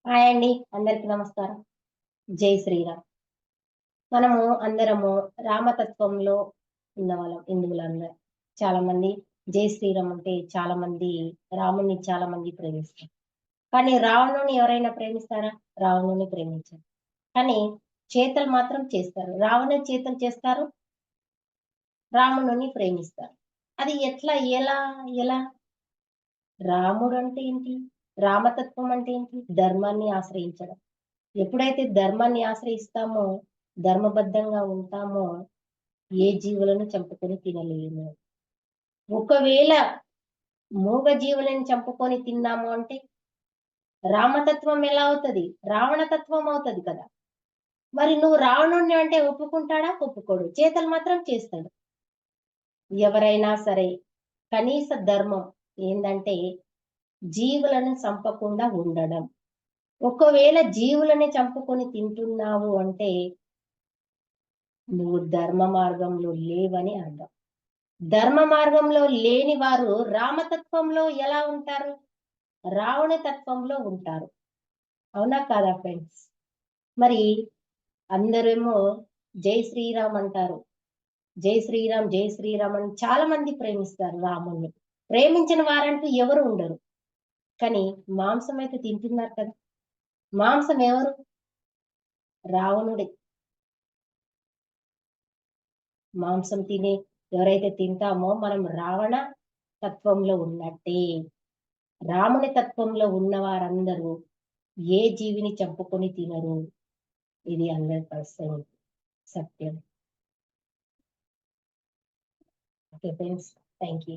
Hi అండి. అందరికి నమస్కారం. జై శ్రీరామ్. మనము అందరము రామతత్వంలో ఉన్నవాళ్ళం హిందువులందరం. చాలా మంది జై శ్రీరామ్ అంటే చాలా మంది రాముడిని చాలా మంది ప్రేమిస్తారు. కానీ రావణుని ఎవరైనా ప్రేమిస్తారా? రావణుని ప్రేమించరు. కానీ చేతలు మాత్రం చేస్తారు. రావణుని చేతలు చేస్తారు. రాముడిని ప్రేమిస్తారు. అది ఎట్లా? ఎలా? ఎలా? రాముడు అంటే ఏంటి? రామతత్వం అంటే ఏంటి? ధర్మాన్ని ఆశ్రయించడం. ఎప్పుడైతే ధర్మాన్ని ఆశ్రయిస్తామో, ధర్మబద్ధంగా ఉంటామో, ఏ జీవులను చంపుకొని తినలేము. ఒకవేళ మూగ జీవులను చంపుకొని తిన్నాము అంటే, రామతత్వం ఎలా అవుతది? రావణతత్వం అవుతది కదా! మరి నువ్వు రావణుడిని అంటే ఒప్పుకుంటాడా? ఒప్పుకోడు. చేతలు మాత్రం చేస్తాడు. ఎవరైనా సరే, కనీస ధర్మం ఏందంటే, జీవులను చంపకుండా ఉండడం. ఒకవేళ జీవులని చంపుకొని తింటున్నావు అంటే, నువ్వు ధర్మ మార్గంలో లేవని అర్థం. ధర్మ మార్గంలో లేని వారు రామతత్వంలో ఎలా ఉంటారు? రావణ తత్వంలో ఉంటారు. అవునా కాదా ఫ్రెండ్స్? మరి అందరేమో జై శ్రీరామ్ అంటారు. జై శ్రీరామ్, జై శ్రీరామ్ అని చాలా మంది ప్రేమిస్తారు రాముణ్ణి. ప్రేమించని వారంటూ ఎవరు ఉండరు. కానీ మాంసం అయితే తింటున్నారు కదా! మాంసం ఎవరు? రావణుడే. మాంసం ఎవరైతే తింటామో మనం రావణ తత్వంలో ఉన్నట్టే. రాముని తత్వంలో ఉన్న వారందరూ ఏ జీవిని చంపుకొని తినరు. ఇది 100% సత్యం. Okay friends. Thank you.